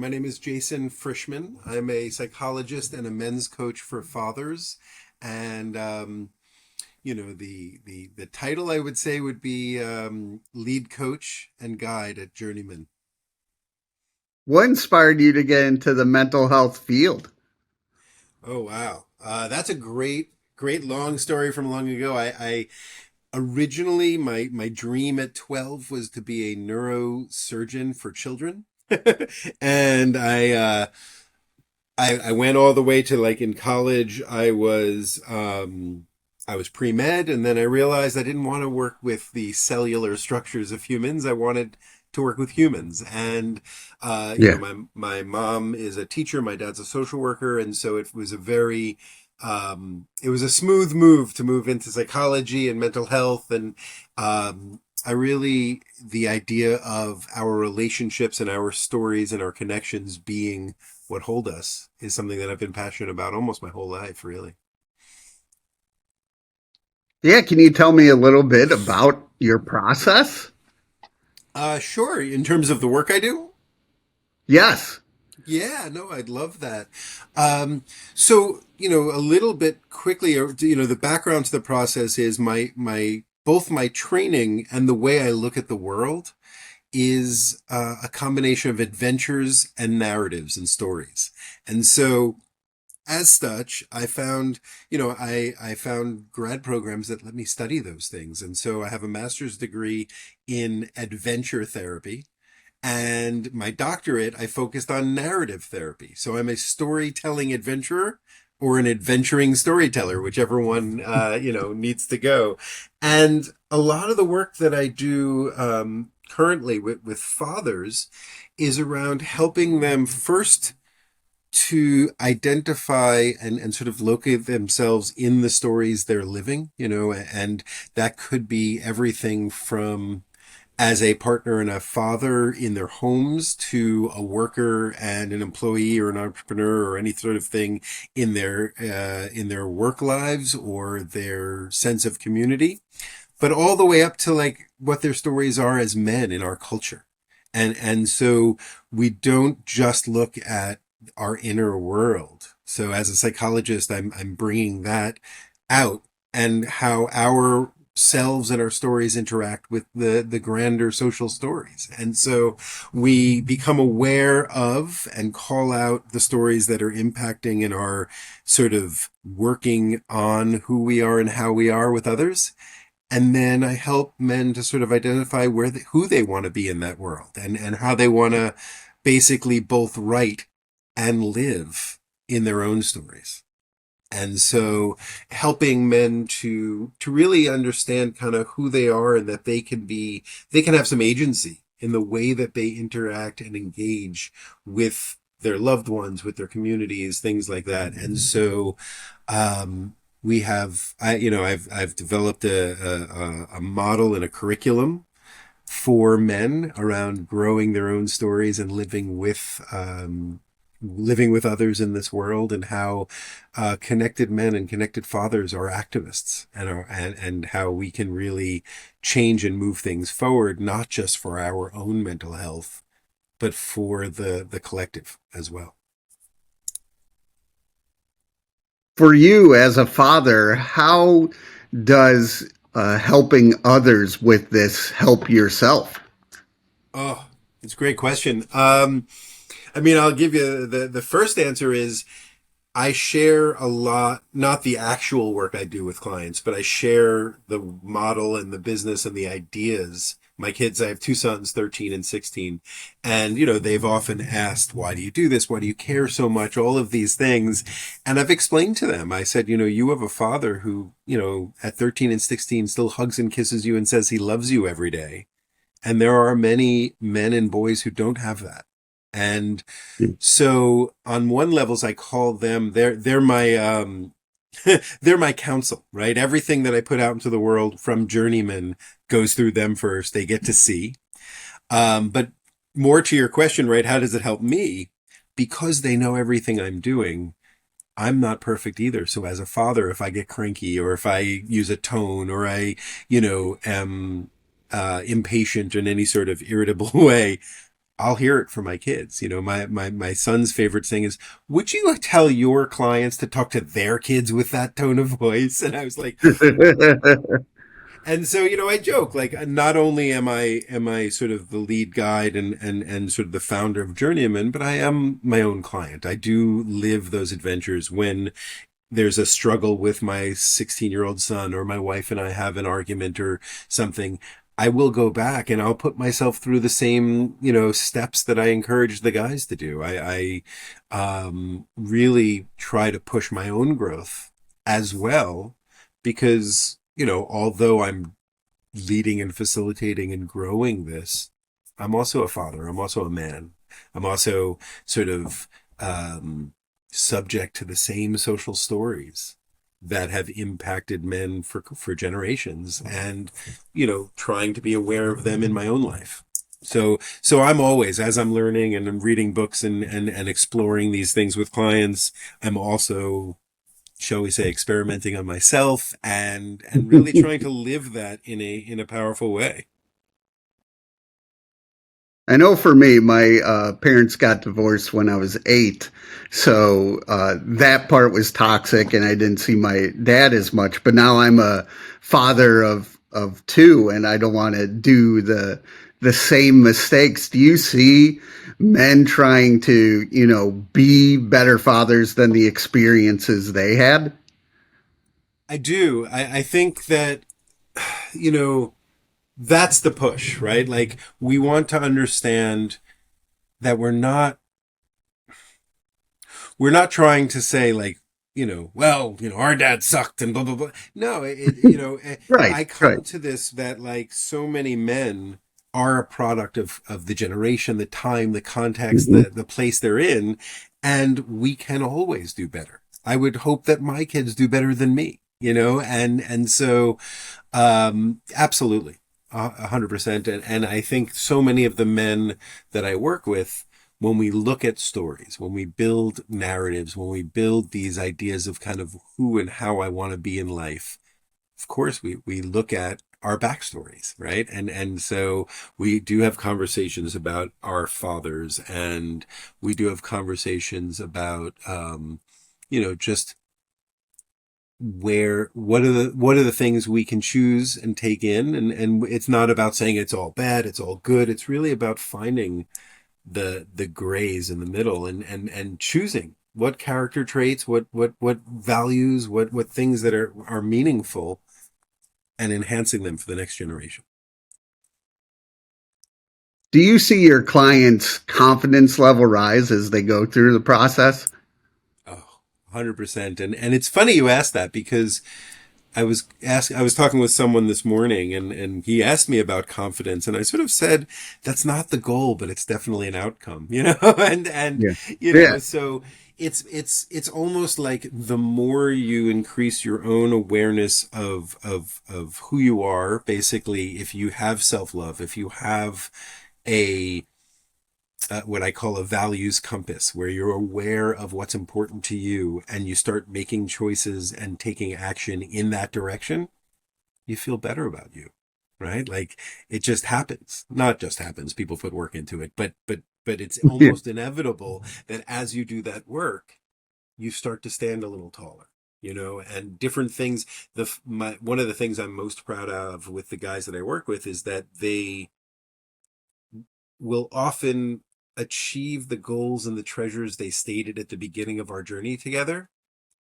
My name is Jason Frishman. I'm a psychologist and a men's coach for fathers. And the title I would say would be lead coach and guide at Journeyman. What inspired you to get into the mental health field? Oh wow, that's a great long story from long ago. I originally my dream at 12 was to be a neurosurgeon for children, and I went all the way to like in college. I was pre-med, and then I realized I didn't want to work with the cellular structures of humans. I wanted to work with humans. And Yeah. my mom is a teacher, my dad's a social worker, and so it was a very it was a smooth move to move into psychology and mental health. And I really, the idea of our relationships and our stories and our connections being what hold us is something that I've been passionate about almost my whole life, really. Yeah. Can you tell me a little bit about your process? Sure. In terms of the work I do, Yes. yeah, no, I'd love that. So, a little bit quickly, the background to the process is both my training and the way I look at the world is a combination of adventures and narratives and stories. And so, as such, I found grad programs that let me study those things. And so I have a master's degree in adventure therapy. And my doctorate, I focused on narrative therapy. So I'm a storytelling adventurer or an adventuring storyteller, whichever one, needs to go. And a lot of the work that I do currently with fathers is around helping them first to identify and sort of locate themselves in the stories they're living, and that could be everything from as a partner and a father in their homes to a worker and an employee or an entrepreneur or any sort of thing in their work lives or their sense of community, but all the way up to like what their stories are as men in our culture. And so we don't just look at our inner world. So as a psychologist, I'm bringing that out and how our selves and our stories interact with the grander social stories. And so we become aware of and call out the stories that are impacting and are sort of working on who we are and how we are with others. And then I help men to sort of identify who they want to be in that world and how they want to basically both write and live in their own stories. And so helping men to really understand kind of who they are and that they can have some agency in the way that they interact and engage with their loved ones, with their communities, things like that. And so, we have, I've developed a model and a curriculum for men around growing their own stories and living with others in this world, and how connected men and connected fathers are activists and how we can really change and move things forward, not just for our own mental health, but for the collective as well. For you as a father, how does helping others with this help yourself? Oh, it's a great question. I'll give you the first answer is I share a lot, not the actual work I do with clients, but I share the model and the business and the ideas. My kids, I have two sons, 13 and 16. And, they've often asked, why do you do this? Why do you care so much? All of these things. And I've explained to them, I said, you have a father who, at 13 and 16 still hugs and kisses you and says he loves you every day. And there are many men and boys who don't have that. And so on one levels, I call them, they're my, they're my counsel, right? Everything that I put out into the world from Journeyman goes through them first. They get to see. But more to your question, right? How does it help me? Because they know everything I'm doing. I'm not perfect either. So as a father, if I get cranky or if I use a tone or I, am impatient in any sort of irritable way, I'll hear it from my kids. My son's favorite thing is, would you tell your clients to talk to their kids with that tone of voice? And I was like, and so, I joke, like, not only am I sort of the lead guide and sort of the founder of Journeyman, but I am my own client. I do live those adventures when there's a struggle with my 16-year-old son, or my wife and I have an argument or something. I will go back and I'll put myself through the same, steps that I encourage the guys to do. I really try to push my own growth as well, because, although I'm leading and facilitating and growing this, I'm also a father. I'm also a man. I'm also sort of subject to the same social stories that have impacted men for generations, and trying to be aware of them in my own life. So I'm always, as I'm learning and I'm reading books and exploring these things with clients, I'm also, shall we say, experimenting on myself and really trying to live that in a powerful way. I know for me, my parents got divorced when I was 8. So that part was toxic, and I didn't see my dad as much. But now I'm a father of 2, and I don't want to do the same mistakes. Do you see men trying to, be better fathers than the experiences they had? I do. I think that, you know, that's the push, right? Like, we want to understand that we're not trying to say, like, well, our dad sucked and blah blah blah. No, Right, I right. come to this, that, like, so many men are a product of the generation, the time, the context, Hmm. the place they're in, and we can always do better. I would hope that my kids do better than me, and so, absolutely, 100%. And I think so many of the men that I work with, when we look at stories, when we build narratives, when we build these ideas of kind of who and how I want to be in life, of course we look at our backstories, right? And so we do have conversations about our fathers, and we do have conversations about, just what are the things we can choose and take in, and it's not about saying it's all bad, it's all good. It's really about finding the grays in the middle, and choosing what character traits, what values, what things that are meaningful, and enhancing them for the next generation. Do you see your clients' confidence level rise as they go through the process? Oh, 100%. And it's funny you asked that, because I was talking with someone this morning, and he asked me about confidence, and I sort of said, that's not the goal, but it's definitely an outcome, and Yeah. Yeah. so it's almost like, the more you increase your own awareness of who you are, basically, if you have self-love, if you have a what I call a values compass, where you're aware of what's important to you, and you start making choices and taking action in that direction, you feel better about you, right? Like, it just happens. Not just happens. People put work into it, but it's Yeah. almost inevitable that as you do that work, you start to stand a little taller. And different things. One of the things I'm most proud of with the guys that I work with is that they will often achieve the goals and the treasures they stated at the beginning of our journey together,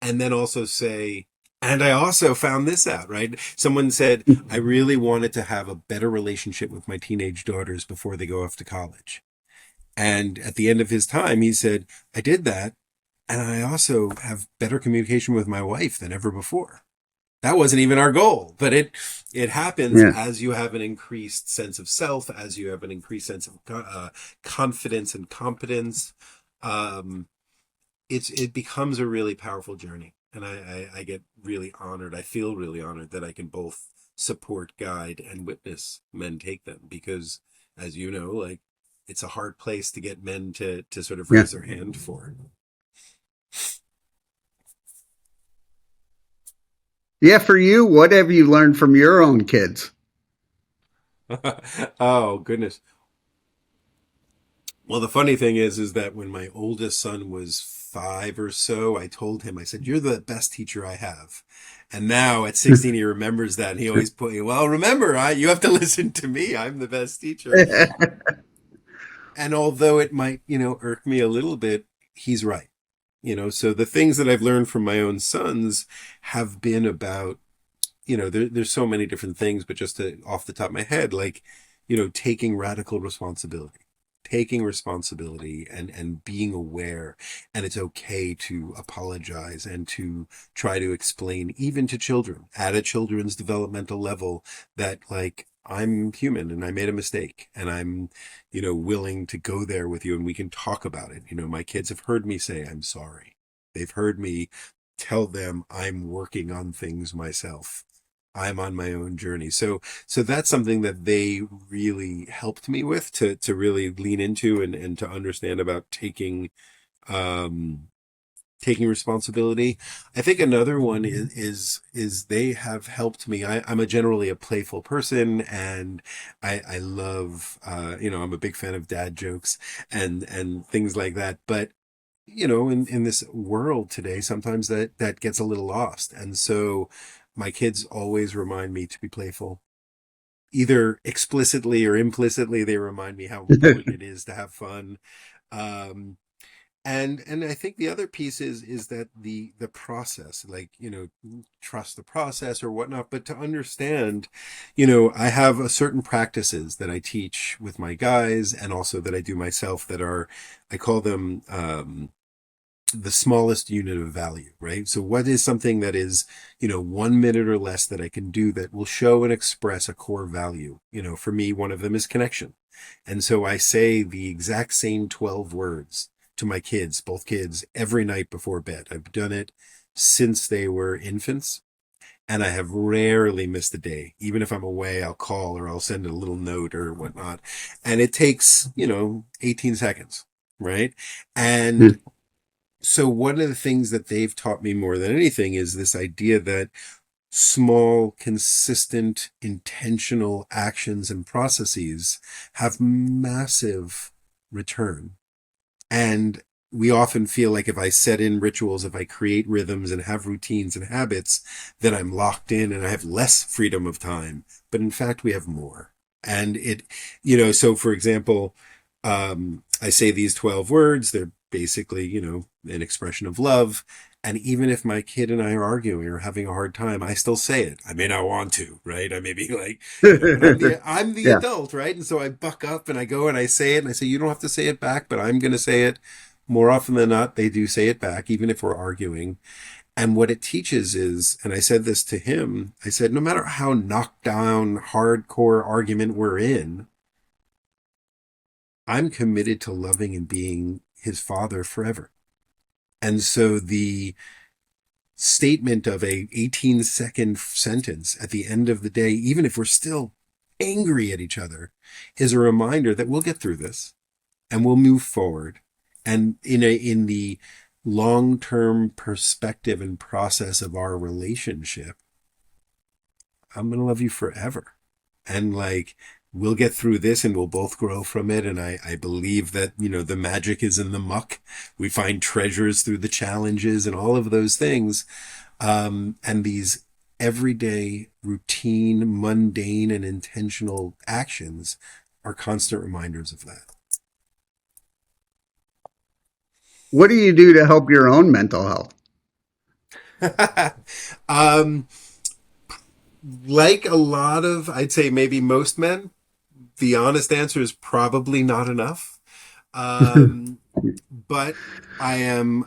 and then also say, and I also found this out, right? Someone said, I really wanted to have a better relationship with my teenage daughters before they go off to college. And at the end of his time, he said, I did that. And I also have better communication with my wife than ever before. That wasn't even our goal, but it happens Yeah. as you have an increased sense of self, as you have an increased sense of confidence and competence. Um, it becomes a really powerful journey, and I get really honored. I feel really honored that I can both support, guide, and witness men take them, because, as you know, like, it's a hard place to get men to sort of Yeah. raise their hand for. Yeah. For you, what have you learned from your own kids? Oh, goodness. Well, the funny thing is that when my oldest son was 5 or so, I told him, I said, "You're the best teacher I have." And now at 16, he remembers that. And he always put, well, remember, you have to listen to me. I'm the best teacher. And although it might, irk me a little bit, he's right. So the things that I've learned from my own sons have been about, there's so many different things, but just off the top of my head, like, taking radical responsibility, and being aware. And it's okay to apologize and to try to explain, even to children at a children's developmental level, that like, I'm human and I made a mistake, and I'm, willing to go there with you and we can talk about it. My kids have heard me say, I'm sorry. They've heard me tell them I'm working on things myself. I'm on my own journey. So that's something that they really helped me with, to really lean into, and to understand about um, taking responsibility. I think another one is they have helped me. I'm generally a playful person, and I love, I'm a big fan of dad jokes and things like that. But in this world today, sometimes that gets a little lost. And so my kids always remind me to be playful. Either explicitly or implicitly, they remind me how important it is to have fun. Um, and I think the other piece is that the process, like, trust the process or whatnot, but to understand, I have a certain practices that I teach with my guys, and also that I do myself, that are, I call them, the smallest unit of value, right? So what is something that is, 1 minute or less that I can do that will show and express a core value? For me, one of them is connection. And so I say the exact same 12 words to my kids, both kids, every night before bed. I've done it since they were infants, and I have rarely missed a day. Even if I'm away, I'll call or I'll send a little note or whatnot. And it takes, 18 seconds, right? And so one of the things that they've taught me more than anything is this idea that small, consistent, intentional actions and processes have massive return. And we often feel like if I set in rituals, if I create rhythms and have routines and habits, then I'm locked in and I have less freedom of time. But in fact, we have more. And so for example, I say these 12 words, they're basically, an expression of love. And even if my kid and I are arguing or having a hard time, I still say it. I may not want to, right? I may be like, but I'm the Yeah. adult, right? And so I buck up and I go and I say it, and I say, you don't have to say it back, but I'm going to say it. More often than not, they do say it back, even if we're arguing. And what it teaches is, and I said this to him, I said, no matter how knocked down, hardcore argument we're in, I'm committed to loving and being his father forever. And so the statement of a 18-second sentence at the end of the day, even if we're still angry at each other, is a reminder that we'll get through this and we'll move forward. And in the long-term perspective and process of our relationship, I'm going to love you forever. And like, we'll get through this and we'll both grow from it. And I believe that, the magic is in the muck. We find treasures through the challenges and all of those things. And these everyday, routine, mundane, and intentional actions are constant reminders of What do you do to help your own mental health? that. Like a lot of, I'd say maybe most men, the honest answer is probably not enough. Um, but I am,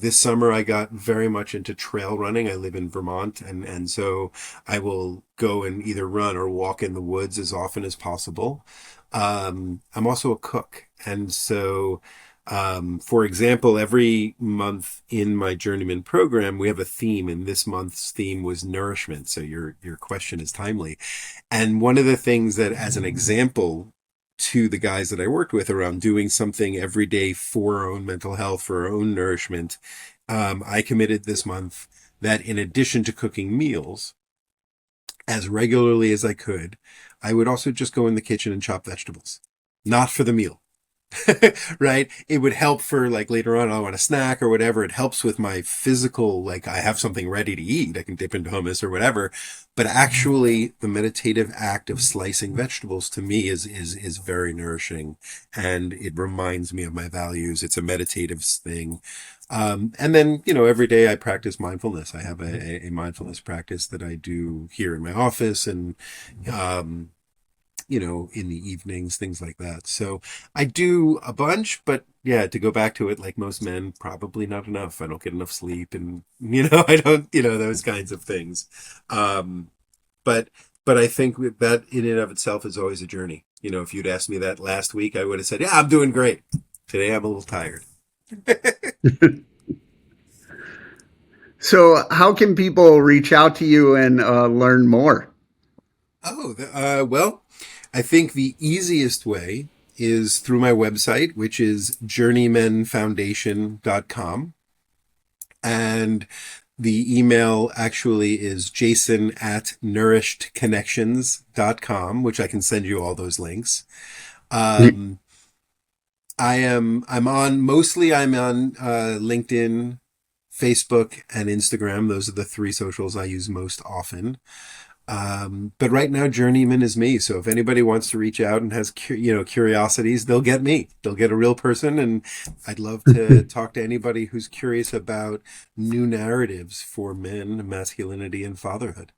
this summer I got very much into trail running. I live in Vermont, and so I will go and either run or walk in the woods as often as possible. I'm also a cook. And so, for example, every month in my Journeyman program, we have a theme, and this month's theme was nourishment. So your question is timely. And one of the things that, as an example, to the guys that I worked with around doing something every day for our own mental health, for our own nourishment, I committed this month that in addition to cooking meals as regularly as I could, I would also just go in the kitchen and chop vegetables, not for the meal. right? It would help for like later on, I want a snack or whatever. It helps with my physical, like I have something ready to eat. I can dip into hummus or whatever. But actually, the meditative act of slicing vegetables to me is very nourishing, and it reminds me of my values. It's a meditative thing. And then, every day I practice mindfulness. I have a mindfulness practice that I do here in my office and, um, in the evenings, things like that. So I do a bunch, but yeah, to go back to it, like most men, probably not enough. I don't get enough sleep and, I don't, those kinds of things. Um, but, but I think that in and of itself is always a journey. If you'd asked me that last week, I would have said, yeah, I'm doing great. Today I'm a little tired. So, how can people reach out to you and learn more? Oh, well, I think the easiest way is through my website, which is journeymanfoundation.com. And the email actually is jason@nourishedconnections.com, which I can send you all those links. Um, I'm on LinkedIn, Facebook, and Instagram. Those are the three socials I use most often. But right now, Journeyman is me. So if anybody wants to reach out and has curiosities, they'll get me. They'll get a real person, and I'd love to talk to anybody who's curious about new narratives for men, masculinity, and fatherhood.